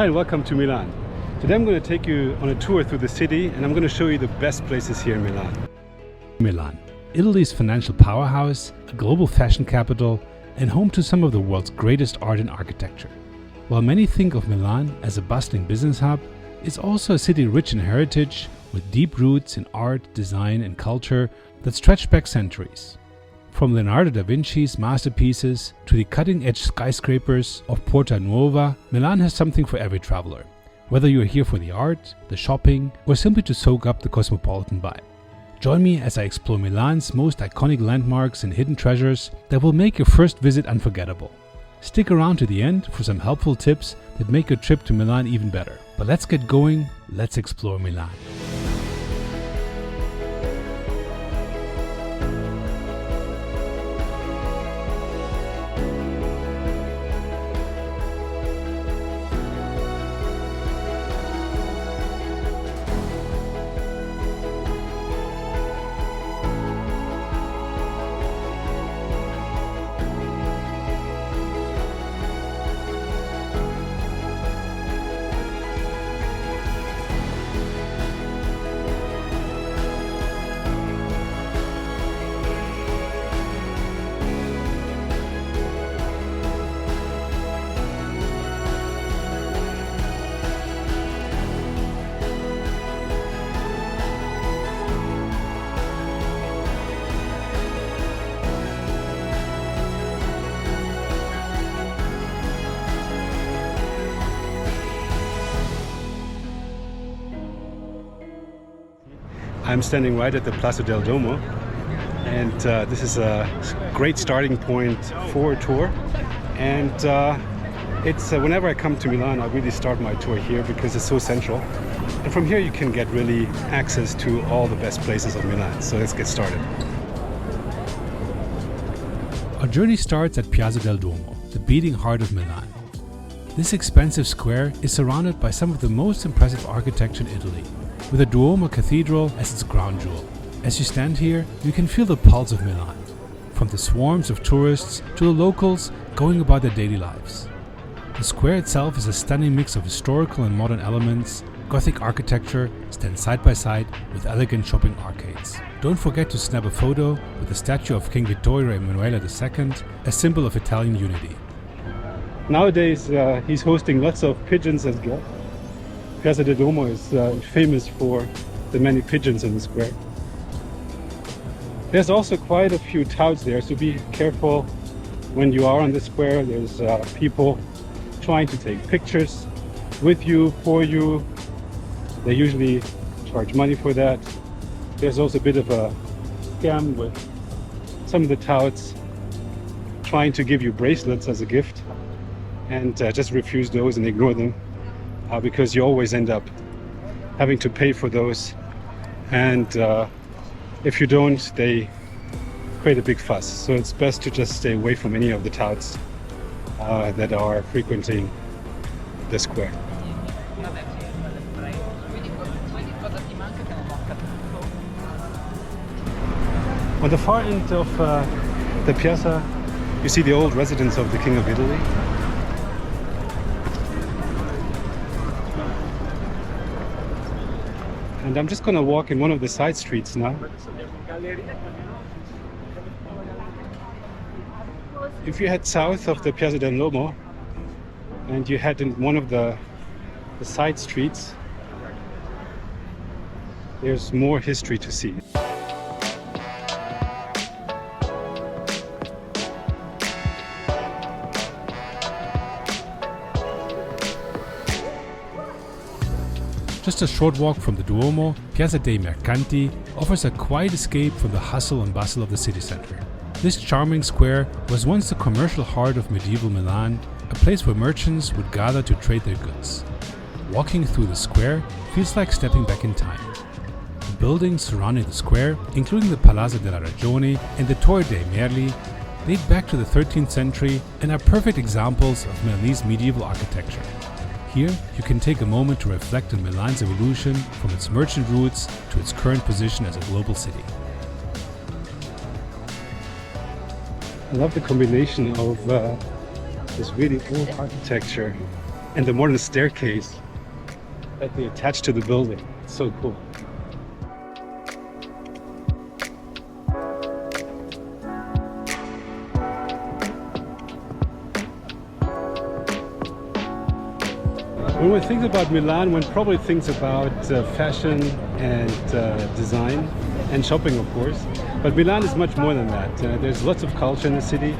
Hi and welcome to Milan. Today I'm going to take you on a tour through the city and I'm going to show you the best places here in Milan. Milan, Italy's financial powerhouse, a global fashion capital, and home to some of the world's greatest art and architecture. While many think of Milan as a bustling business hub, it's also a city rich in heritage, with deep roots in art, design, and culture that stretch back centuries. From Leonardo da Vinci's masterpieces to the cutting-edge skyscrapers of Porta Nuova, Milan has something for every traveler, whether you're here for the art, the shopping, or simply to soak up the cosmopolitan vibe. Join me as I explore Milan's most iconic landmarks and hidden treasures that will make your first visit unforgettable. Stick around to the end for some helpful tips that make your trip to Milan even better. But let's get going, let's explore Milan. I'm standing right at the Piazza del Duomo, and this is a great starting point for a tour. And it's whenever I come to Milan, I really start my tour here because it's so central. And from here you can get really access to all the best places of Milan. So let's get started. Our journey starts at Piazza del Duomo, the beating heart of Milan. This expansive square is surrounded by some of the most impressive architecture in Italy, with the Duomo Cathedral as its crown jewel. As you stand here, you can feel the pulse of Milan, from the swarms of tourists to the locals going about their daily lives. The square itself is a stunning mix of historical and modern elements. Gothic architecture stands side by side with elegant shopping arcades. Don't forget to snap a photo with the statue of King Vittorio Emanuele II, a symbol of Italian unity. Nowadays, he's hosting lots of pigeons as well. Piazza del Duomo is famous for the many pigeons in the square. There's also quite a few touts there, so be careful when you are on the square. There's people trying to take pictures with you, for you. They usually charge money for that. There's also a bit of a scam with some of the touts trying to give you bracelets as a gift, and just refuse those and ignore them. Because you always end up having to pay for those, and if you don't, they create a big fuss. So it's best to just stay away from any of the touts that are frequenting the square. On the far end of the piazza, you see the old residence of the King of Italy. And I'm just going to walk in one of the side streets now. If you head south of the Piazza del Duomo and you head in one of the side streets, there's more history to see. Just a short walk from the Duomo, Piazza dei Mercanti offers a quiet escape from the hustle and bustle of the city center. This charming square was once the commercial heart of medieval Milan, a place where merchants would gather to trade their goods. Walking through the square feels like stepping back in time. The buildings surrounding the square, including the Palazzo della Ragione and the Torre dei Merli, date back to the 13th century and are perfect examples of Milanese medieval architecture. Here, you can take a moment to reflect on Milan's evolution from its merchant roots to its current position as a global city. I love the combination of this really old architecture and the modern staircase that they attach to the building. It's so cool. When one thinks about Milan, one probably thinks about fashion and design and shopping, of course. But Milan is much more than that. There's lots of culture in the city.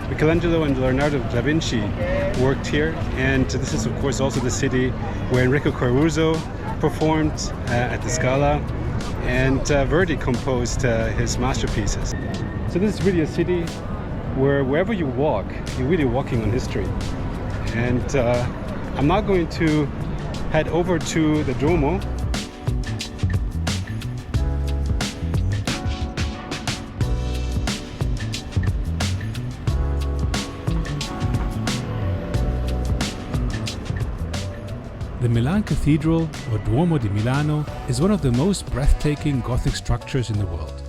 Michelangelo and Leonardo da Vinci worked here, and this is of course also the city where Enrico Caruso performed at the Scala, and Verdi composed his masterpieces. So this is really a city where wherever you walk, you're really walking on history. And I'm now going to head over to the Duomo. The Milan Cathedral, or Duomo di Milano, is one of the most breathtaking Gothic structures in the world.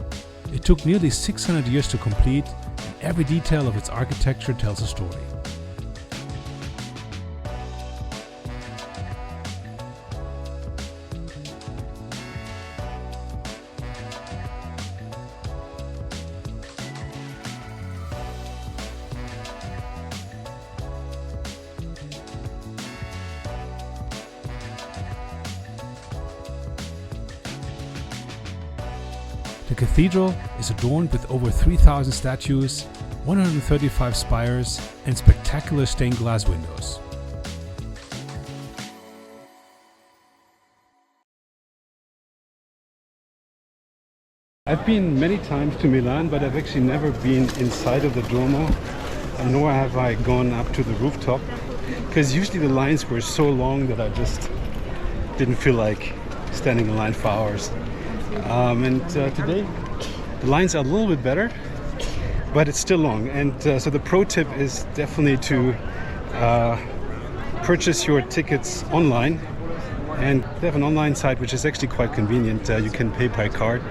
It took nearly 600 years to complete, and every detail of its architecture tells a story. The cathedral is adorned with over 3,000 statues, 135 spires, and spectacular stained glass windows. I've been many times to Milan, but I've actually never been inside of the Duomo, nor have I gone up to the rooftop, because usually the lines were so long that I just didn't feel like standing in line for hours. Today the lines are a little bit better, but it's still long. And so the pro tip is definitely to purchase your tickets online. And they have an online site which is actually quite convenient. You can pay by card,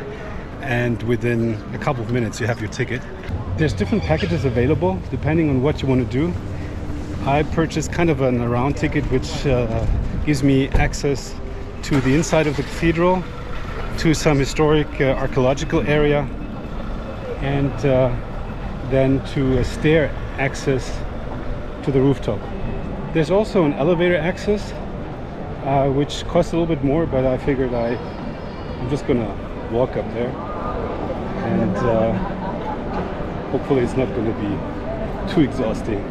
and within a couple of minutes you have your ticket. There's different packages available depending on what you want to do. I purchased kind of an around ticket, which gives me access to the inside of the cathedral, to some historic archaeological area, and then to a stair access to the rooftop. There's also an elevator access, which costs a little bit more, but I figured I'm just gonna walk up there, and hopefully it's not gonna be too exhausting.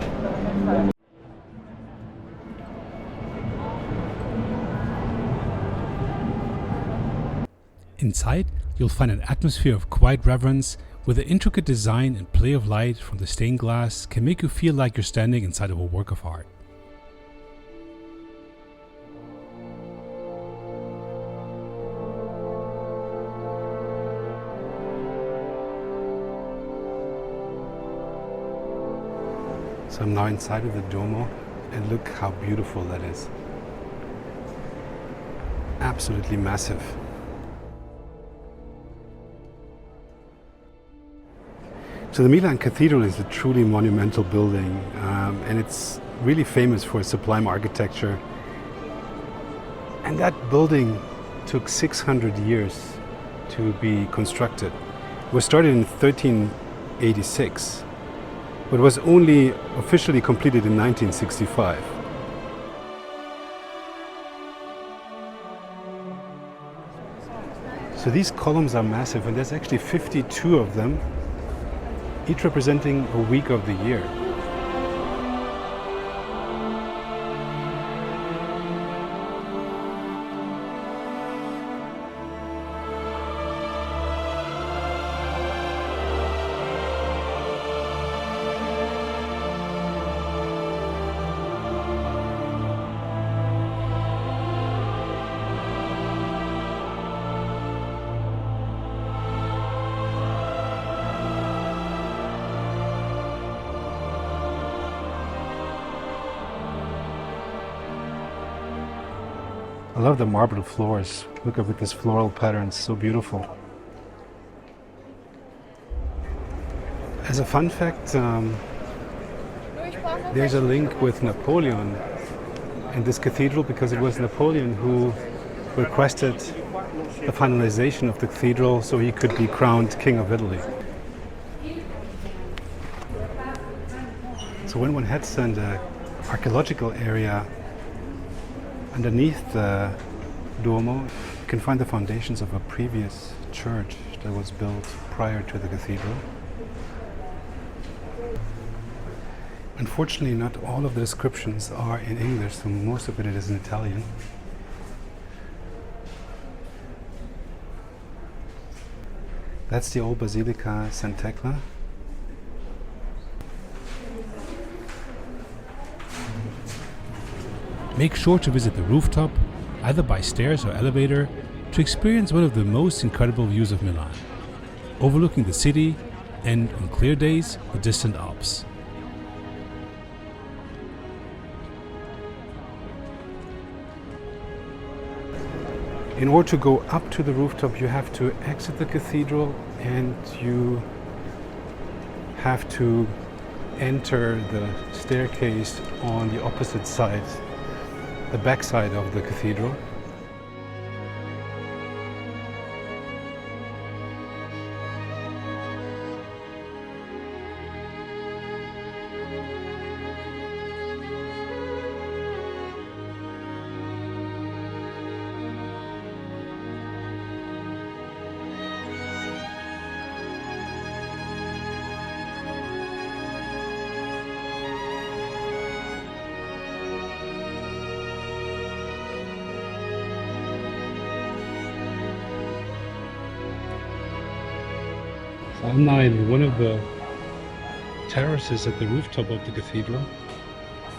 Inside, you'll find an atmosphere of quiet reverence, where the intricate design and play of light from the stained glass can make you feel like you're standing inside of a work of art. So I'm now inside of the Duomo, and look how beautiful that is. Absolutely massive. So the Milan Cathedral is a truly monumental building, and it's really famous for its sublime architecture. And that building took 600 years to be constructed. It was started in 1386, but was only officially completed in 1965. So these columns are massive, and there's actually 52 of them, each representing a week of the year. I love the marble floors. Look at this floral pattern, it's so beautiful. As a fun fact, there's a link with Napoleon in this cathedral because it was Napoleon who requested the finalization of the cathedral so he could be crowned King of Italy. So when one heads in the archaeological area underneath the Duomo, you can find the foundations of a previous church that was built prior to the cathedral. Unfortunately, not all of the descriptions are in English, so most of it is in Italian. That's the old Basilica Sant'Ecla. Make sure to visit the rooftop, either by stairs or elevator, to experience one of the most incredible views of Milan, overlooking the city and, on clear days, the distant Alps. In order to go up to the rooftop, you have to exit the cathedral and you have to enter the staircase on the opposite side, the back side of the cathedral. I'm now in one of the terraces at the rooftop of the cathedral.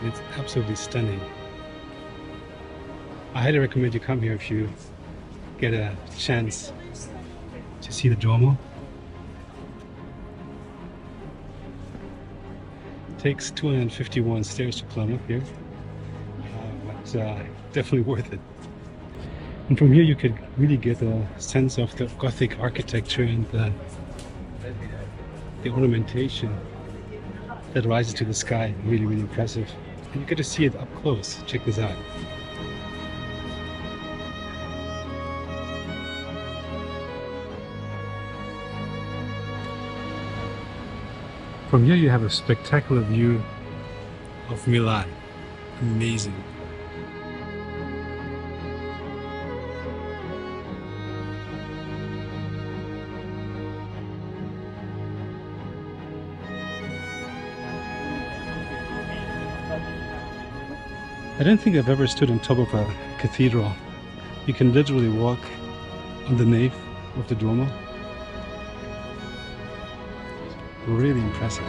It's absolutely stunning. I highly recommend you come here if you get a chance to see the Duomo. It takes 251 stairs to climb up here, but definitely worth it. And from here you could really get a sense of the Gothic architecture and the ornamentation that rises to the sky. Really, really impressive. And you get to see it up close. Check this out. From here you have a spectacular view of Milan. Amazing. I don't think I've ever stood on top of a cathedral. You can literally walk on the nave of the Duomo. Really impressive.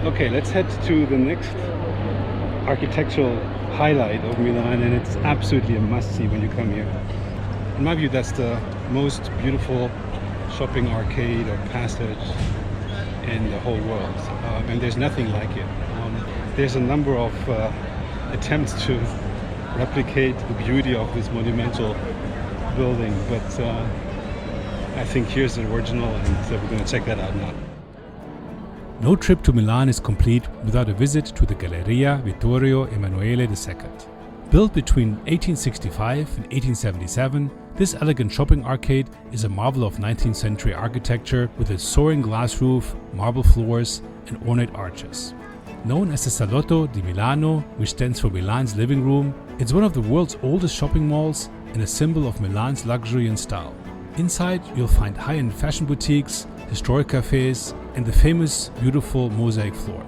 Okay, let's head to the next architectural highlight of Milan, and it's absolutely a must-see when you come here. In my view, that's the most beautiful shopping arcade or passage in the whole world, and there's nothing like it. There's a number of attempts to replicate the beauty of this monumental building, but I think here's the original, and we're going to check that out now. No trip to Milan is complete without a visit to the Galleria Vittorio Emanuele II. Built between 1865 and 1877, this elegant shopping arcade is a marvel of 19th century architecture with its soaring glass roof, marble floors, and ornate arches. Known as the Salotto di Milano, which stands for Milan's living room, it's one of the world's oldest shopping malls and a symbol of Milan's luxury and style. Inside, you'll find high-end fashion boutiques, historic cafes, and the famous, beautiful mosaic floor.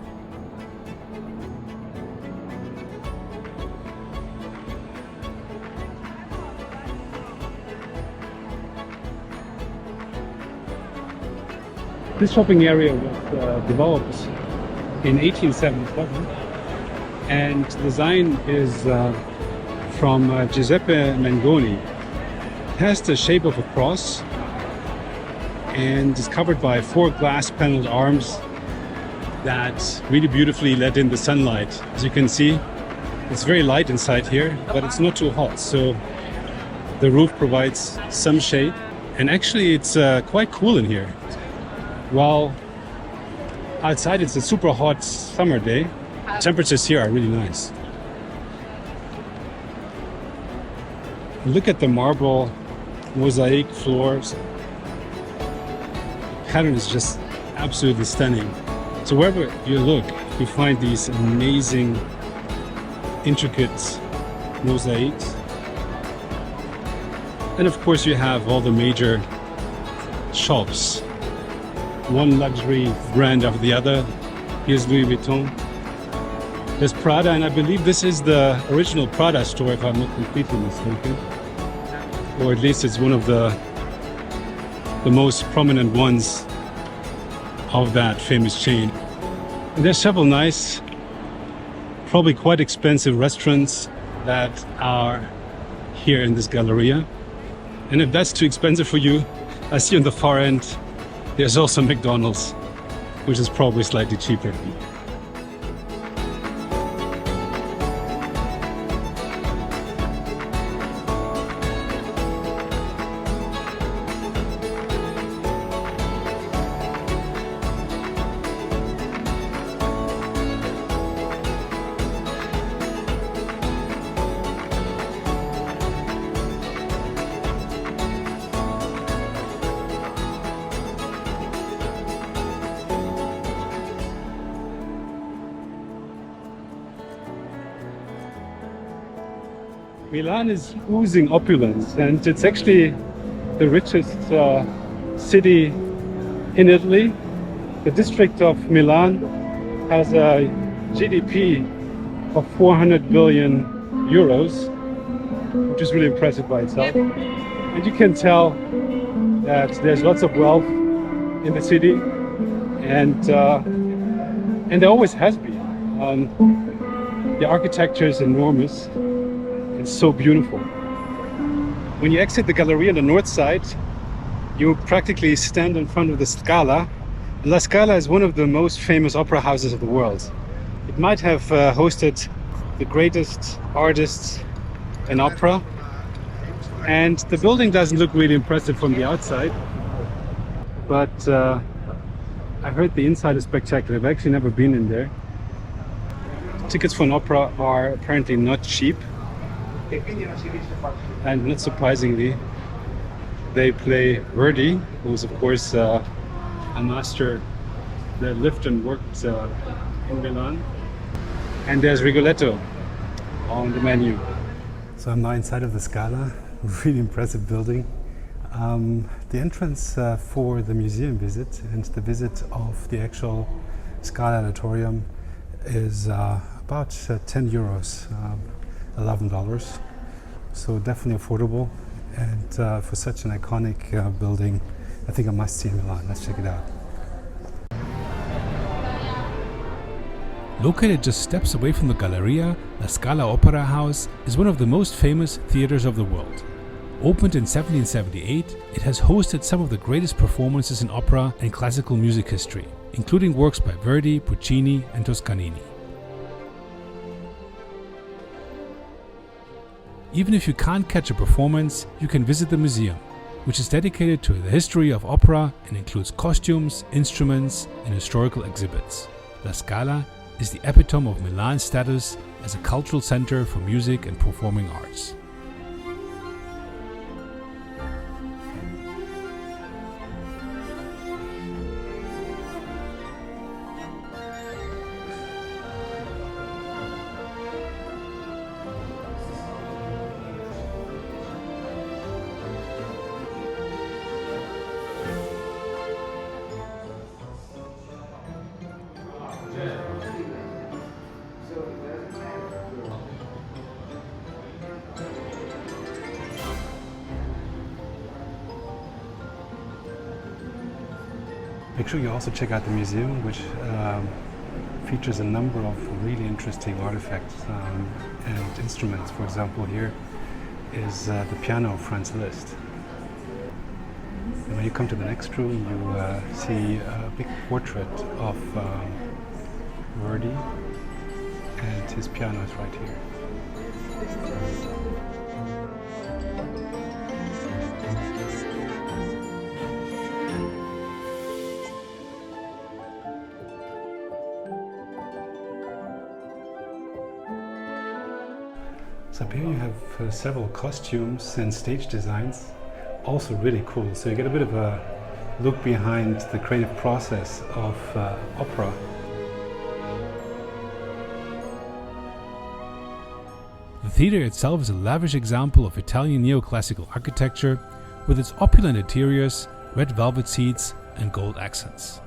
This shopping area was developed in 1877, and the design is from Giuseppe Mangoni. It has the shape of a cross and is covered by 4 glass paneled arms that really beautifully let in the sunlight. As you can see, it's very light inside here, but it's not too hot, so the roof provides some shade. And actually it's quite cool in here. While outside it's a super hot summer day, temperatures here are really nice. Look at the marble mosaic floors. The pattern is just absolutely stunning. So wherever you look, you find these amazing, intricate mosaics. And of course you have all the major shops. One luxury brand after the other. Here's Louis Vuitton. There's Prada, and I believe this is the original Prada store, if I'm not completely mistaken. Or at least it's one of the most prominent ones of that famous chain. And there's several nice, probably quite expensive restaurants that are here in this Galleria. And if that's too expensive for you, I see on the far end there's also McDonald's, which is probably slightly cheaper. Milan is oozing opulence, and it's actually the richest city in Italy. The district of Milan has a GDP of 400 billion euros, which is really impressive by itself. And you can tell that there's lots of wealth in the city, and there always has been. The architecture is enormous. It's so beautiful. When you exit the Galleria on the north side, you practically stand in front of the Scala. La Scala is one of the most famous opera houses of the world. It might have hosted the greatest artists in opera. And the building doesn't look really impressive from the outside, but I heard the inside is spectacular. I've actually never been in there. Tickets for an opera are apparently not cheap. And not surprisingly, they play Verdi, who is of course a master that lived and worked in Milan. And there's Rigoletto on the menu. So I'm now inside of the Scala, really impressive building. The entrance for the museum visit and the visit of the actual Scala auditorium is about 10 euros. $11, so definitely affordable, and for such an iconic building, I think a must-see in Milan. Let's check it out. Located just steps away from the Galleria, La Scala Opera House is one of the most famous theaters of the world. Opened in 1778, it has hosted some of the greatest performances in opera and classical music history, including works by Verdi, Puccini, and Toscanini. Even if you can't catch a performance, you can visit the museum, which is dedicated to the history of opera and includes costumes, instruments, and historical exhibits. La Scala is the epitome of Milan's status as a cultural center for music and performing arts. Make sure you also check out the museum, which features a number of really interesting artifacts and instruments. For example, here is the piano of Franz Liszt. And when you come to the next room, you see a big portrait of Verdi, and his piano is right here. So up here you have several costumes and stage designs, also really cool. So you get a bit of a look behind the creative process of opera. The theatre itself is a lavish example of Italian neoclassical architecture with its opulent interiors, red velvet seats and gold accents.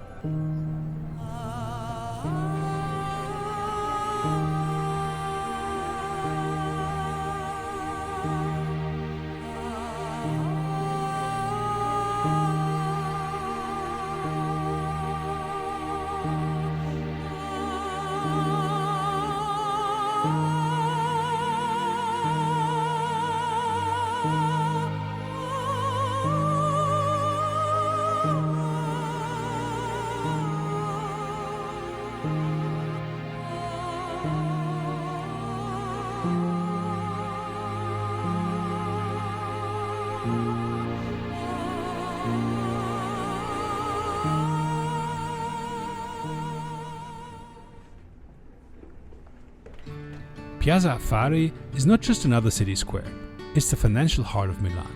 Piazza Affari is not just another city square, it's the financial heart of Milan.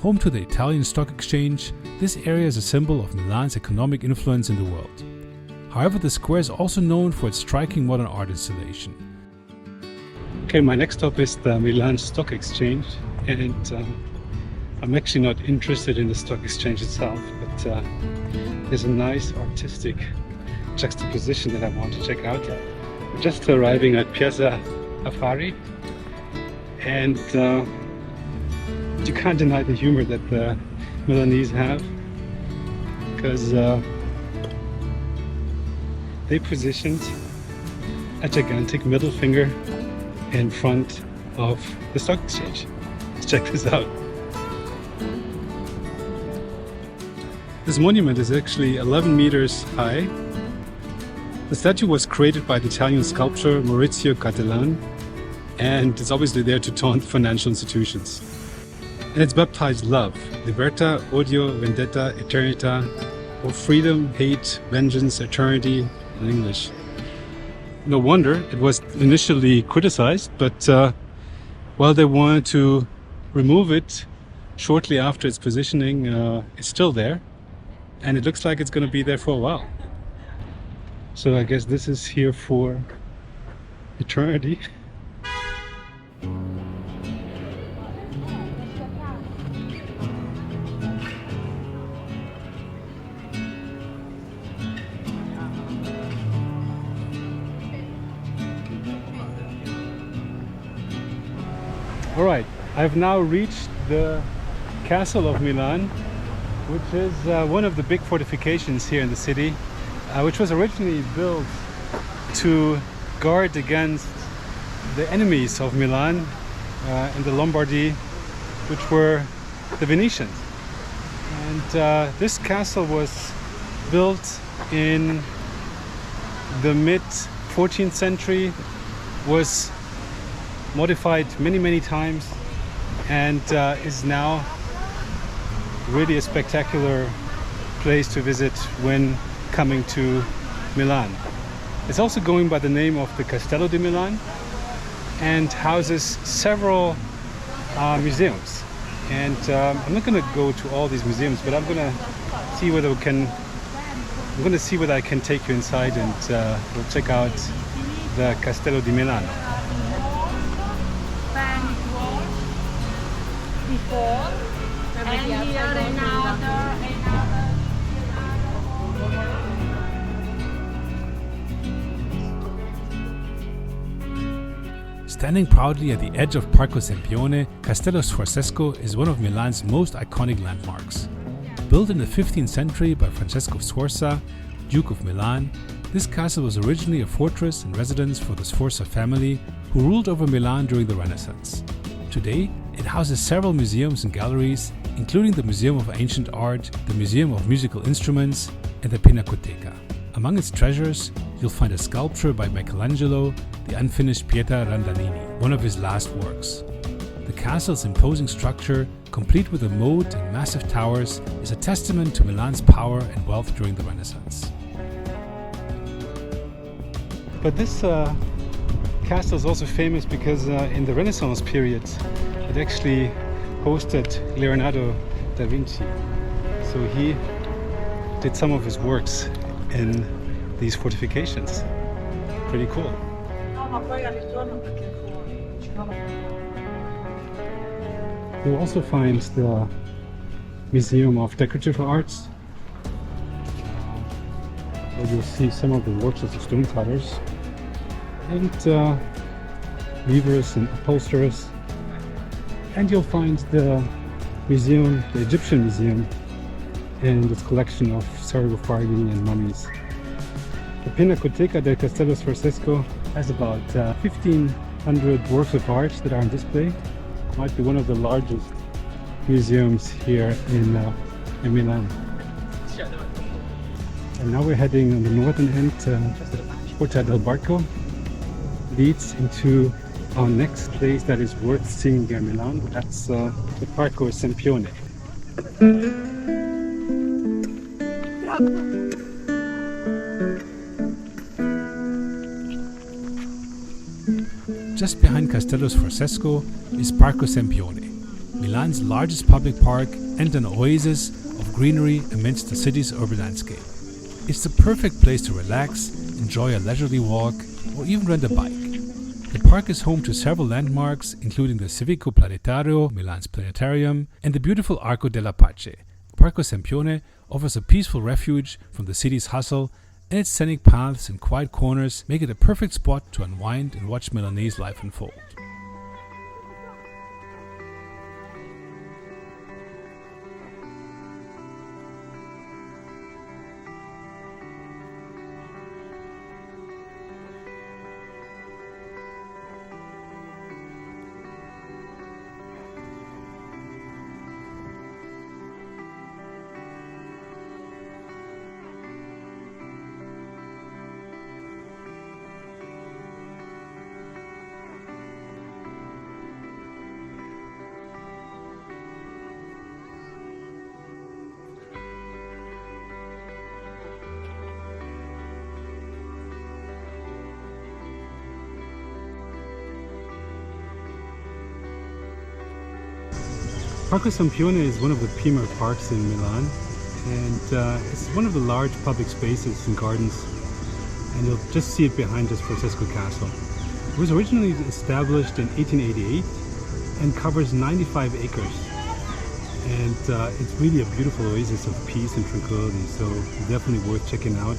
Home to the Italian Stock Exchange, this area is a symbol of Milan's economic influence in the world. However, the square is also known for its striking modern art installation. Okay, my next stop is the Milan Stock Exchange, and I'm actually not interested in the stock exchange itself, but there's a nice artistic juxtaposition that I want to check out. We're just arriving at Piazza Affari, and you can't deny the humor that the Milanese have, because they positioned a gigantic middle finger in front of the stock exchange. Let's check this out. This monument is actually 11 meters high. The statue was created by the Italian sculptor Maurizio Cattelan, and it's obviously there to taunt financial institutions. And it's baptized love, libertà, odio, vendetta, eternità, or freedom, hate, vengeance, eternity in English. No wonder it was initially criticized, but while they wanted to remove it shortly after its positioning, it's still there, and it looks like it's going to be there for a while. So I guess this is here for eternity. All right, I've now reached the Castle of Milan, which is one of the big fortifications here in the city, which was originally built to guard against the enemies of Milan in the Lombardy, which were the Venetians. And this castle was built in the mid 14th century, was modified many times, and is now really a spectacular place to visit when coming to Milan. It's also going by the name of the Castello di Milan and houses several museums. And I'm not going to go to all these museums, but I'm going to see whether I can take you inside, and we'll check out the Castello di Milano. Before, and here another. Standing proudly at the edge of Parco Sempione, Castello Sforzesco is one of Milan's most iconic landmarks. Built in the 15th century by Francesco Sforza, Duke of Milan, this castle was originally a fortress and residence for the Sforza family, who ruled over Milan during the Renaissance. Today, it houses several museums and galleries, including the Museum of Ancient Art, the Museum of Musical Instruments, and the Pinacoteca. Among its treasures, you'll find a sculpture by Michelangelo, the unfinished Pieta Randanini, one of his last works. The castle's imposing structure, complete with a moat and massive towers, is a testament to Milan's power and wealth during the Renaissance. But this castle is also famous because in the Renaissance period it actually hosted Leonardo da Vinci. So he did some of his works in these fortifications. Pretty cool. You'll also find the Museum of Decorative Arts, where you'll see some of the works of the stonecutters and weavers and upholsterers. And you'll find the museum, the Egyptian Museum, and its collection of sarcophagi and mummies. The Pinacoteca del Castello Sforzesco has about 1,500 works of art that are on display. It might be one of the largest museums here in Milan. And now we're heading on the northern end. Porta del Barco leads into our next place that is worth seeing here in Milan. That's the Parco Sempione. Just behind Castello Sforzesco is Parco Sempione, Milan's largest public park and an oasis of greenery amidst the city's urban landscape. It's the perfect place to relax, enjoy a leisurely walk, or even rent a bike. The park is home to several landmarks, including the Civico Planetario, Milan's planetarium, and the beautiful Arco della Pace. Parco Sempione offers a peaceful refuge from the city's hustle, and its scenic paths and quiet corners make it a perfect spot to unwind and watch Milanese life unfold. Parco Sempione is one of the premier parks in Milan, and it's one of the large public spaces and gardens, and you'll just see it behind us, Sforzesco Castle. It was originally established in 1888 and covers 95 acres, and it's really a beautiful oasis of peace and tranquility, so definitely worth checking out,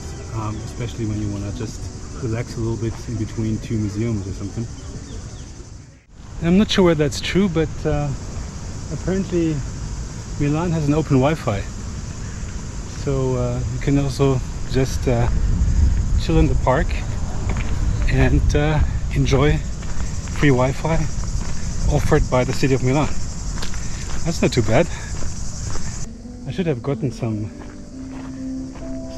especially when you want to just relax a little bit in between two museums or something. I'm not sure whether that's true, but apparently Milan has an open Wi-Fi, so you can also just chill in the park and enjoy free Wi-Fi offered by the city of Milan. That's not too bad. I should have gotten some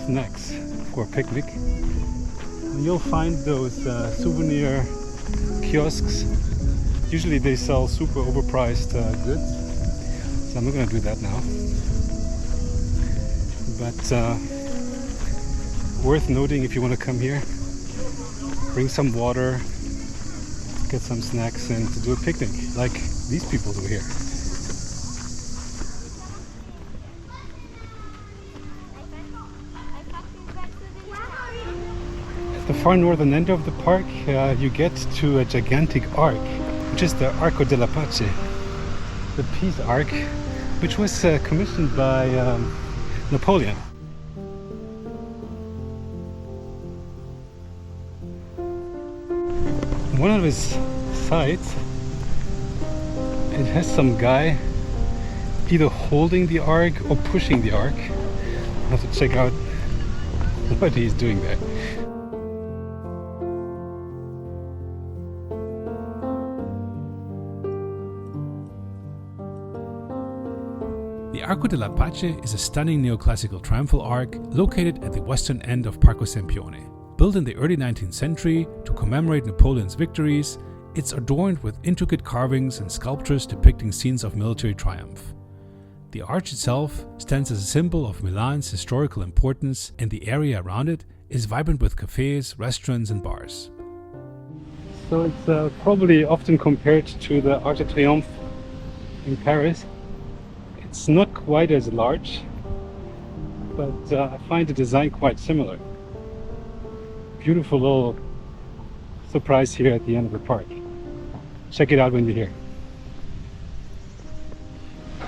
snacks for a picnic. And you'll find those souvenir kiosks. Usually they sell super overpriced goods, so I'm not going to do that now. But worth noting, if you want to come here, bring some water, get some snacks, and to do a picnic like these people do here. At the far northern end of the park, you get to a gigantic arc, which is the Arco della Pace, the Peace Arc, which was commissioned by Napoleon. One of his sides, it has some guy either holding the arc or pushing the arc. I'll have to check out what he's doing there. The Arco della Pace is a stunning neoclassical triumphal arch located at the western end of Parco Sempione. Built in the early 19th century to commemorate Napoleon's victories, it's adorned with intricate carvings and sculptures depicting scenes of military triumph. The arch itself stands as a symbol of Milan's historical importance, and the area around it is vibrant with cafes, restaurants and bars. So it's probably often compared to the Arc de Triomphe in Paris. It's not quite as large, but I find the design quite similar. Beautiful little surprise here at the end of the park. Check it out when you're here.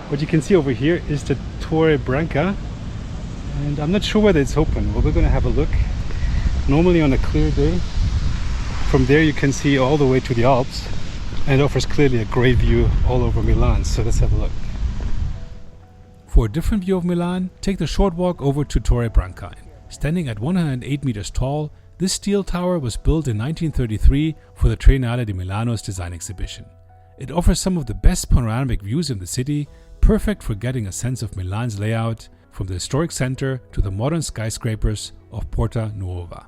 What you can see over here is the Torre Branca, and I'm not sure whether it's open. Well, we're going to have a look. Normally on a clear day, from there you can see all the way to the Alps, and it offers clearly a great view all over Milan. So let's have a look. For a different view of Milan, take the short walk over to Torre Branca. Standing at 108 meters tall, this steel tower was built in 1933 for the Triennale di Milano's design exhibition. It offers some of the best panoramic views in the city, perfect for getting a sense of Milan's layout, from the historic center to the modern skyscrapers of Porta Nuova.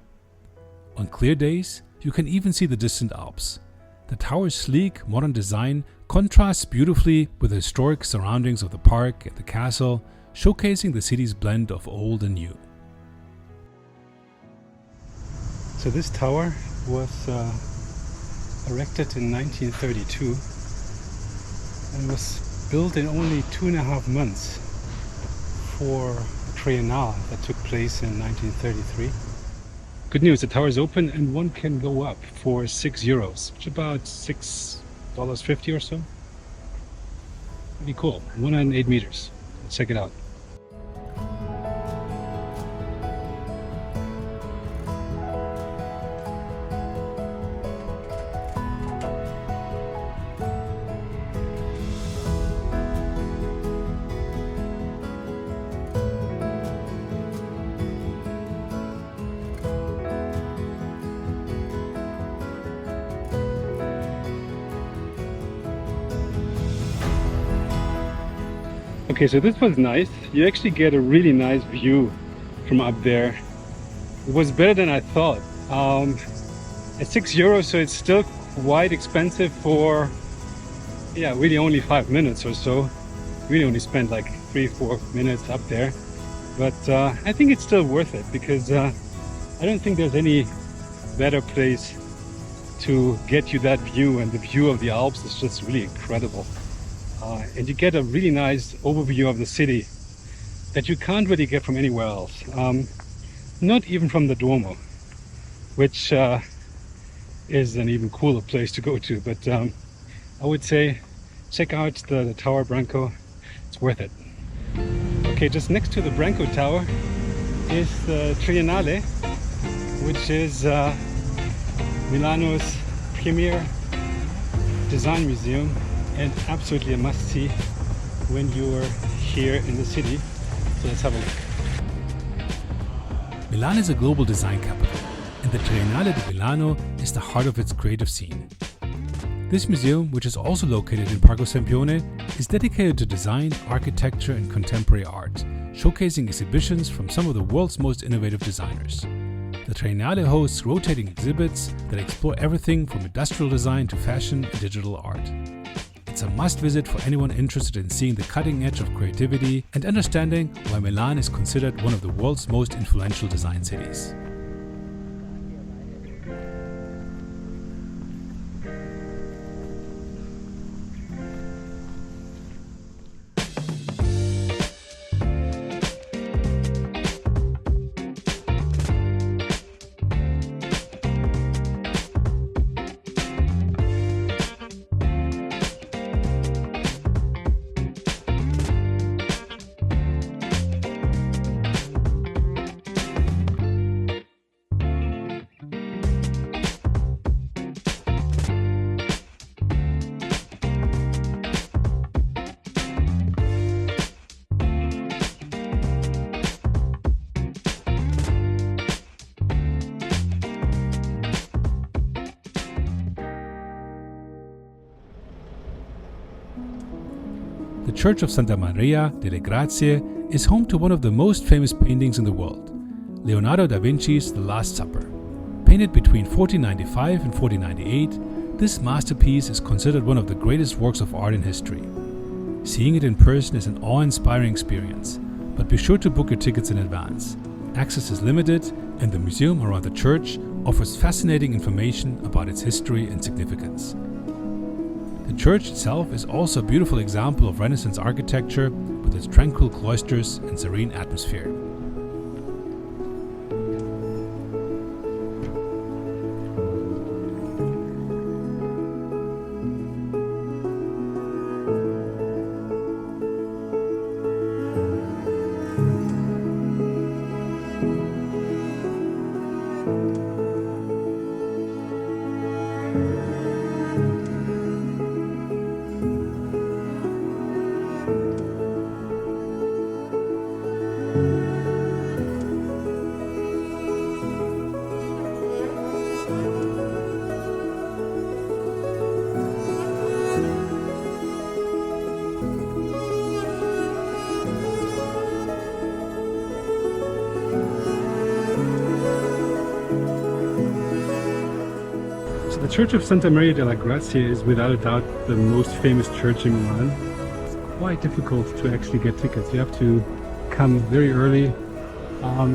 On clear days, you can even see the distant Alps. The tower's sleek, modern design contrasts beautifully with the historic surroundings of the park and the castle, showcasing the city's blend of old and new. So this tower was erected in 1932 and was built in only 2.5 months for a Triennale that took place in 1933. Good news, the tower is open and one can go up for €6, which is about $6.50 or so. Pretty cool, 108 meters. Let's check it out. Okay, so this was nice. You actually get a really nice view from up there. It was better than I thought. At €6, so it's still quite expensive for, really only 5 minutes or so. Really only spent like 3-4 minutes up there. But I think it's still worth it because I don't think there's any better place to get you that view, and the view of the Alps is just really incredible. And you get a really nice overview of the city that you can't really get from anywhere else. Not even from the Duomo, which is an even cooler place to go to. But I would say check out the Tower Branco. It's worth it. Okay, just next to the Branco Tower is the Triennale, which is Milano's premier design museum, and absolutely a must-see when you're here in the city. So let's have a look. Milan is a global design capital, and the Triennale di Milano is the heart of its creative scene. This museum, which is also located in Parco Sempione, is dedicated to design, architecture and contemporary art, showcasing exhibitions from some of the world's most innovative designers. The Triennale hosts rotating exhibits that explore everything from industrial design to fashion and digital art. It's a must-visit for anyone interested in seeing the cutting edge of creativity and understanding why Milan is considered one of the world's most influential design cities. Church of Santa Maria delle Grazie is home to one of the most famous paintings in the world, Leonardo da Vinci's The Last Supper. Painted between 1495 and 1498, this masterpiece is considered one of the greatest works of art in history. Seeing it in person is an awe-inspiring experience, but be sure to book your tickets in advance. Access is limited, and the museum around the church offers fascinating information about its history and significance. The church itself is also a beautiful example of Renaissance architecture with its tranquil cloisters and serene atmosphere. The Church of Santa Maria della Grazie is without a doubt the most famous church in Milan. It's quite difficult to actually get tickets. You have to come very early.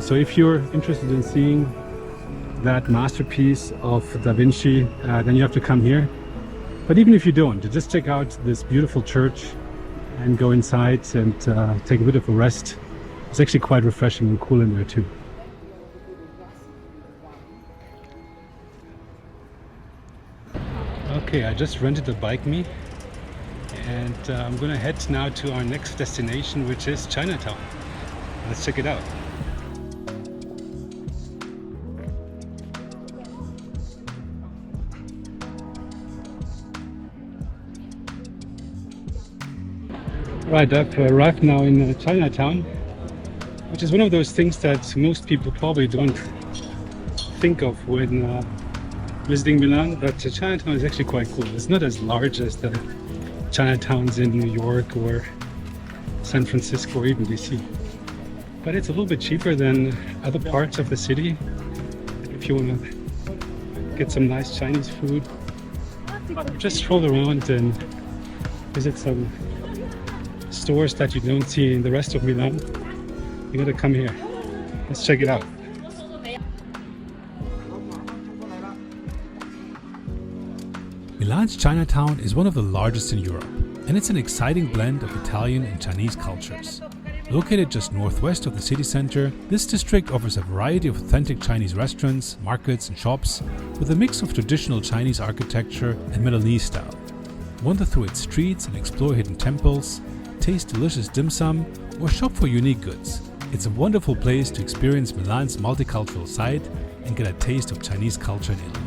So if you're interested in seeing that masterpiece of Da Vinci, then you have to come here. But even if you don't, just check out this beautiful church and go inside and take a bit of a rest. It's actually quite refreshing and cool in there too. Okay, I just rented a bike me, and I'm gonna head now to our next destination, which is Chinatown. Let's check it out. Right, I've arrived now in Chinatown, which is one of those things that most people probably don't think of when visiting Milan, but Chinatown is actually quite cool. It's not as large as the Chinatowns in New York or San Francisco or even DC, but it's a little bit cheaper than other parts of the city. If you want to get some nice Chinese food, just stroll around and visit some stores that you don't see in the rest of Milan. You gotta come here. Let's check it out. Milan's Chinatown is one of the largest in Europe, and it's an exciting blend of Italian and Chinese cultures. Located just northwest of the city center, this district offers a variety of authentic Chinese restaurants, markets, and shops with a mix of traditional Chinese architecture and Milanese style. Wander through its streets and explore hidden temples, taste delicious dim sum, or shop for unique goods. It's a wonderful place to experience Milan's multicultural side and get a taste of Chinese culture in Italy.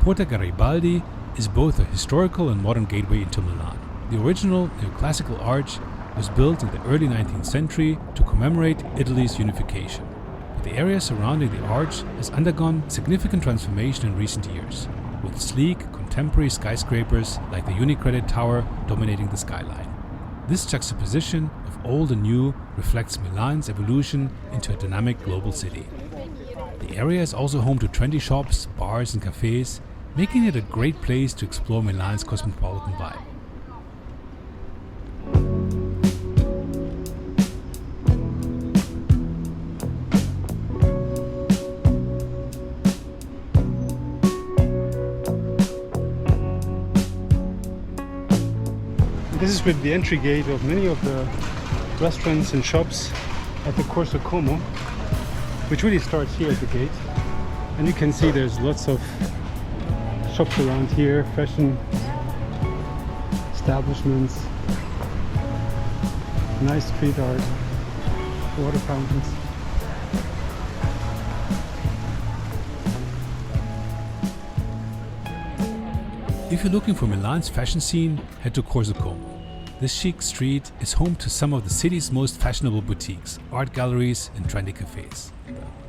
Porta Garibaldi is both a historical and modern gateway into Milan. The original neoclassical arch was built in the early 19th century to commemorate Italy's unification, but the area surrounding the arch has undergone significant transformation in recent years, with sleek, contemporary skyscrapers like the Unicredit Tower dominating the skyline. This juxtaposition of old and new reflects Milan's evolution into a dynamic global city. The area is also home to trendy shops, bars and cafes, making it a great place to explore Milan's cosmopolitan vibe. This is with the entry gate of many of the restaurants and shops at the Corso Como, which really starts here at the gate. And you can see there's lots of shops around here, fashion establishments, nice street art. water fountains. If you're looking for Milan's fashion scene, head to Corso Como. This chic street is home to some of the city's most fashionable boutiques, art galleries and trendy cafes.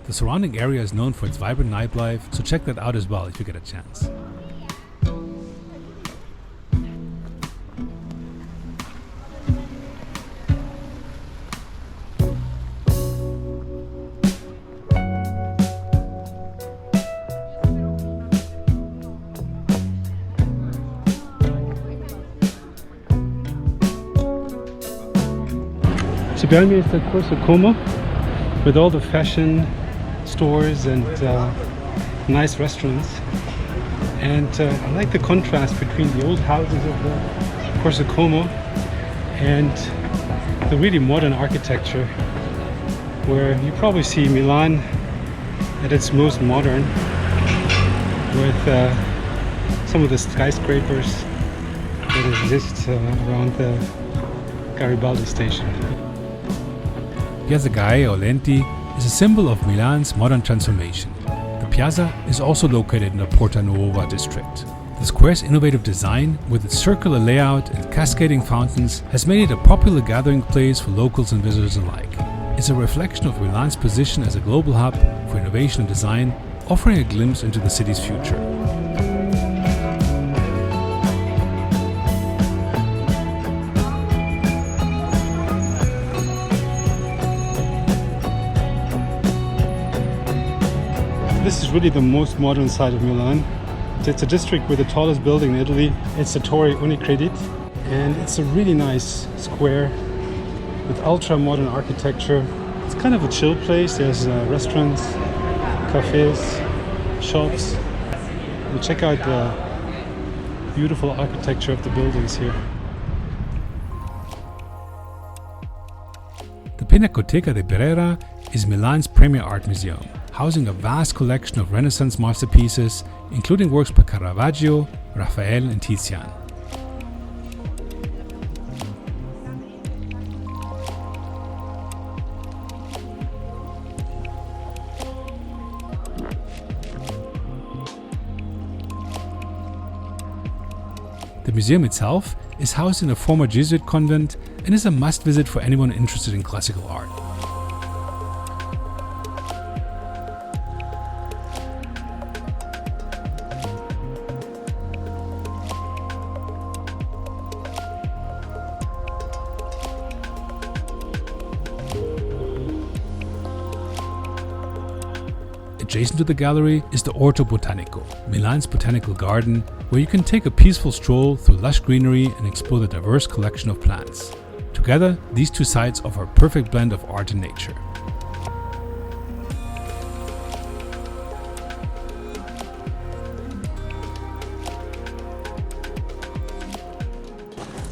The surrounding area is known for its vibrant nightlife, so check that out as well if you get a chance. So behind me is the Corso Como with all the fashion stores and nice restaurants. And I like the contrast between the old houses of the Corso Como and the really modern architecture, where you probably see Milan at its most modern, with some of the skyscrapers that exist around the Garibaldi station. Piazza Gaia or Lenti is a symbol of Milan's modern transformation. The piazza is also located in the Porta Nuova district. The square's innovative design, with its circular layout and cascading fountains, has made it a popular gathering place for locals and visitors alike. It's a reflection of Milan's position as a global hub for innovation and design, offering a glimpse into the city's future. This is really the most modern side of Milan. It's a district with the tallest building in Italy. It's the Torre Unicredit, and it's a really nice square with ultra-modern architecture. It's kind of a chill place. There's restaurants, cafes, shops. And check out the beautiful architecture of the buildings here. The Pinacoteca di Brera is Milan's premier art museum, housing a vast collection of Renaissance masterpieces, including works by Caravaggio, Raphael and Tizian. The museum itself is housed in a former Jesuit convent and is a must-visit for anyone interested in classical art. Adjacent to the gallery is the Orto Botanico, Milan's botanical garden, where you can take a peaceful stroll through lush greenery and explore the diverse collection of plants. Together, these two sites offer a perfect blend of art and nature.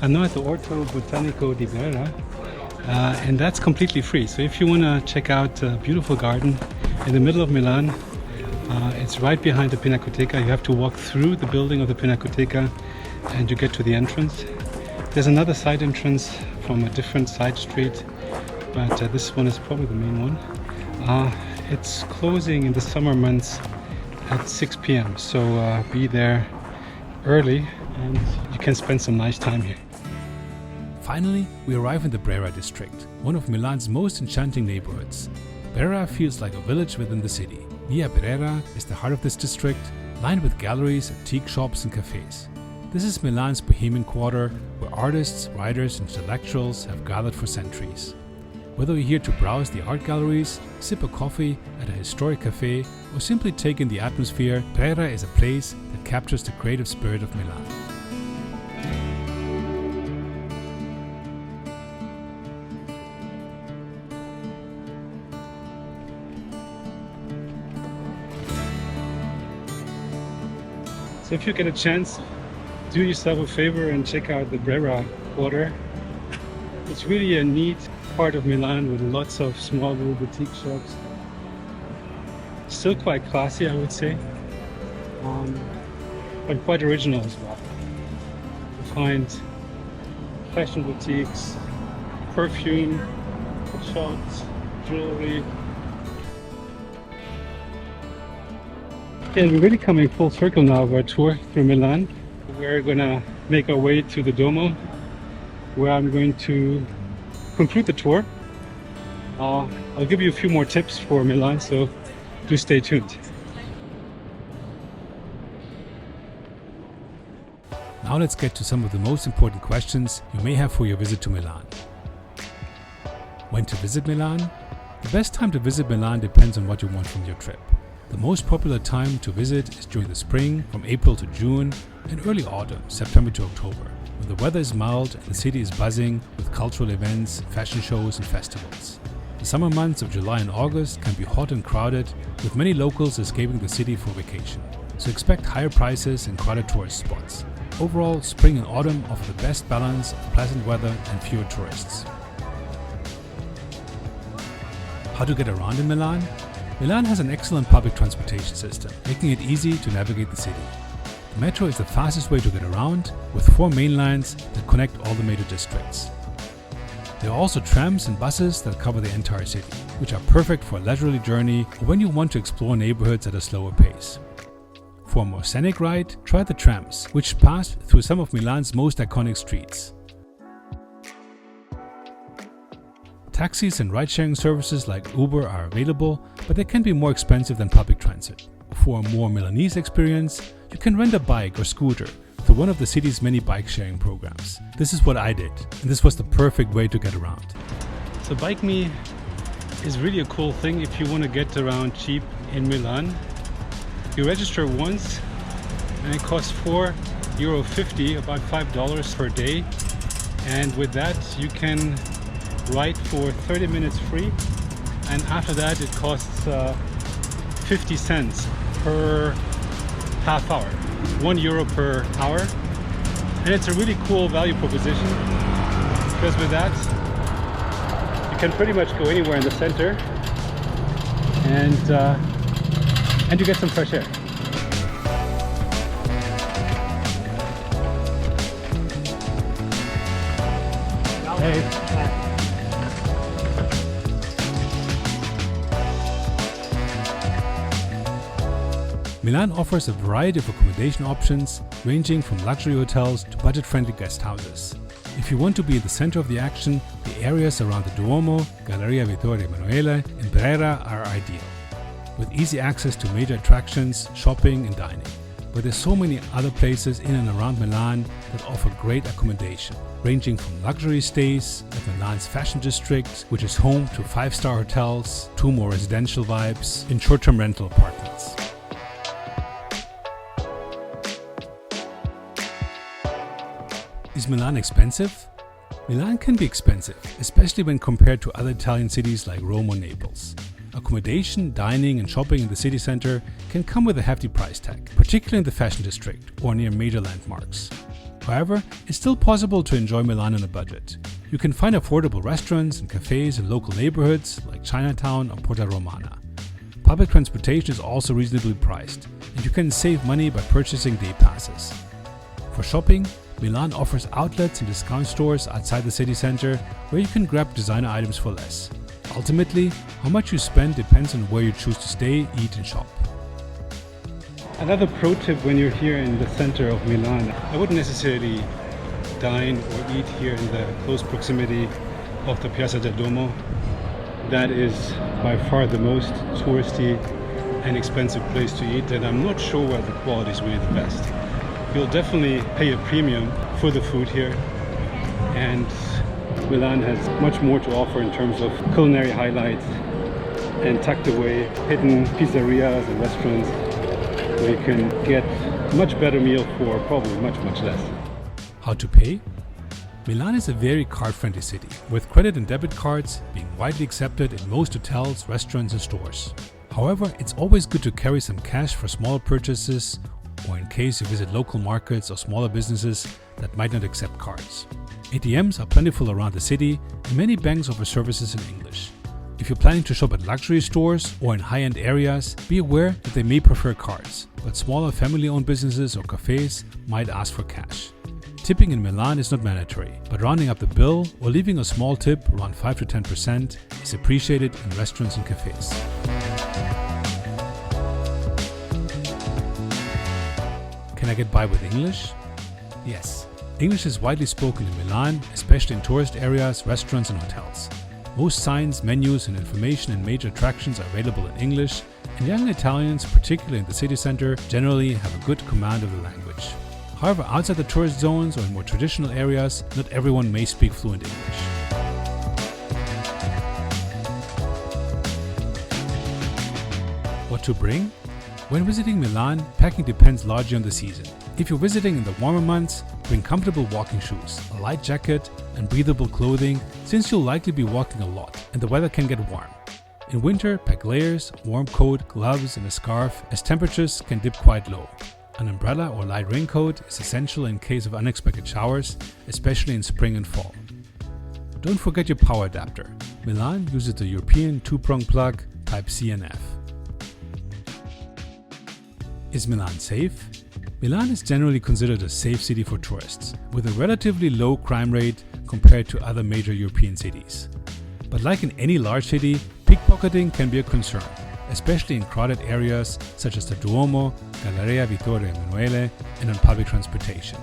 I'm now at the Orto Botanico di Brera, and that's completely free. So if you want to check out a beautiful garden in the middle of Milan, it's right behind the Pinacoteca. You have to walk through the building of the Pinacoteca and you get to the entrance. There's another side entrance from a different side street, but this one is probably the main one. It's closing in the summer months at 6 p.m. So be there early and you can spend some nice time here. Finally, we arrive in the Brera district, one of Milan's most enchanting neighborhoods. Brera feels like a village within the city. Via Brera is the heart of this district, lined with galleries, antique shops and cafes. This is Milan's bohemian quarter, where artists, writers and intellectuals have gathered for centuries. Whether you're here to browse the art galleries, sip a coffee at a historic cafe, or simply take in the atmosphere, Brera is a place that captures the creative spirit of Milan. So if you get a chance, do yourself a favor and check out the Brera quarter. It's really a neat part of Milan with lots of small little boutique shops. Still quite classy, I would say, but quite original as well. You find fashion boutiques, perfume shops, jewelry. Yeah, we're really coming full circle now of our tour through Milan. We're gonna make our way to the Duomo, where I'm going to conclude the tour. I'll give you a few more tips for Milan, so do stay tuned. Now let's get to some of the most important questions you may have for your visit to Milan. When to visit Milan? The best time to visit Milan depends on what you want from your trip. The most popular time to visit is during the spring, from April to June, and early autumn, September to October, when the weather is mild and the city is buzzing with cultural events, fashion shows and festivals. The summer months of July and August can be hot and crowded, with many locals escaping the city for vacation. So expect higher prices and crowded tourist spots. Overall, spring and autumn offer the best balance of pleasant weather and fewer tourists. How to get around in Milan? Milan has an excellent public transportation system, making it easy to navigate the city. The metro is the fastest way to get around, with 4 main lines that connect all the major districts. There are also trams and buses that cover the entire city, which are perfect for a leisurely journey or when you want to explore neighborhoods at a slower pace. For a more scenic ride, try the trams, which pass through some of Milan's most iconic streets. Taxis and ride-sharing services like Uber are available, but they can be more expensive than public transit. For a more Milanese experience, you can rent a bike or scooter through one of the city's many bike-sharing programs. This is what I did, and this was the perfect way to get around. So Bike Me is really a cool thing if you want to get around cheap in Milan. You register once and it costs €4.50, about $5 per day. And with that you can ride for 30 minutes free. And after that it costs 50 cents per half hour, €1 per hour. And it's a really cool value proposition because with that you can pretty much go anywhere in the center and you get some fresh air. Hey. Milan offers a variety of accommodation options, ranging from luxury hotels to budget-friendly guest houses. If you want to be at the center of the action, the areas around the Duomo, Galleria Vittorio Emanuele and Brera are ideal, with easy access to major attractions, shopping and dining. But there's so many other places in and around Milan that offer great accommodation, ranging from luxury stays at Milan's fashion district, which is home to 5-star hotels, to more residential vibes in short-term rental apartments. Is Milan expensive? Milan can be expensive, especially when compared to other Italian cities like Rome or Naples. Accommodation, dining and shopping in the city center can come with a hefty price tag, particularly in the fashion district or near major landmarks. However, it's still possible to enjoy Milan on a budget. You can find affordable restaurants and cafes in local neighborhoods like Chinatown or Porta Romana. Public transportation is also reasonably priced, and you can save money by purchasing day passes. For shopping, Milan offers outlets and discount stores outside the city center where you can grab designer items for less. Ultimately, how much you spend depends on where you choose to stay, eat and shop. Another pro tip when you're here in the center of Milan, I wouldn't necessarily dine or eat here in the close proximity of the Piazza del Duomo. That is by far the most touristy and expensive place to eat, and I'm not sure where the quality is really the best. You'll definitely pay a premium for the food here, and Milan has much more to offer in terms of culinary highlights and tucked away hidden pizzerias and restaurants where you can get a much better meal for probably much less. How to pay? Milan is a very card-friendly city, with credit and debit cards being widely accepted in most hotels, restaurants and stores. However, it's always good to carry some cash for small purchases or in case you visit local markets or smaller businesses that might not accept cards. ATMs are plentiful around the city and many banks offer services in English. If you're planning to shop at luxury stores or in high-end areas, be aware that they may prefer cards, but smaller family-owned businesses or cafes might ask for cash. Tipping in Milan is not mandatory, but rounding up the bill or leaving a small tip around 5 to 10% is appreciated in restaurants and cafes. Can I get by with English? Yes. English is widely spoken in Milan, especially in tourist areas, restaurants and hotels. Most signs, menus and information and major attractions are available in English, and young Italians, particularly in the city center, generally have a good command of the language. However, outside the tourist zones or in more traditional areas, not everyone may speak fluent English. What to bring? When visiting Milan, packing depends largely on the season. If you're visiting in the warmer months, bring comfortable walking shoes, a light jacket, and breathable clothing, since you'll likely be walking a lot and the weather can get warm. In winter, pack layers, a warm coat, gloves, and a scarf, as temperatures can dip quite low. An umbrella or light raincoat is essential in case of unexpected showers, especially in spring and fall. Don't forget your power adapter. Milan uses the European 2-prong plug Type C and F. Is Milan safe? Milan is generally considered a safe city for tourists, with a relatively low crime rate compared to other major European cities. But like in any large city, pickpocketing can be a concern, especially in crowded areas such as the Duomo, Galleria Vittorio Emanuele, and on public transportation.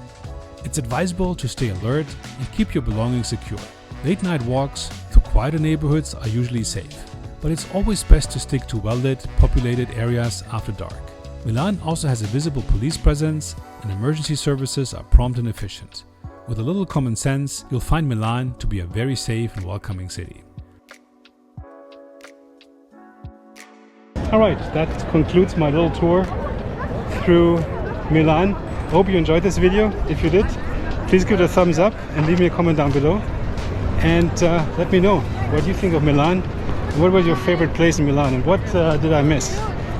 It's advisable to stay alert and keep your belongings secure. Late-night walks through quieter neighborhoods are usually safe, but it's always best to stick to well-lit, populated areas after dark. Milan also has a visible police presence, and emergency services are prompt and efficient. With a little common sense, you'll find Milan to be a very safe and welcoming city. Alright, that concludes my little tour through Milan. I hope you enjoyed this video. If you did, please give it a thumbs up and leave me a comment down below. And let me know what you think of Milan. What was your favorite place in Milan and what did I miss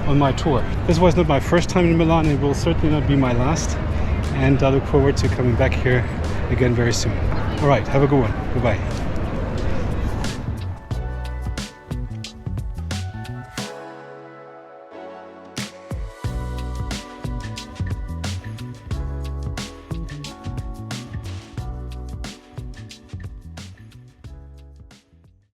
on my tour? This was not my first time in Milan. It will certainly not be my last. And I look forward to coming back here again very soon. Alright, have a good one. Goodbye.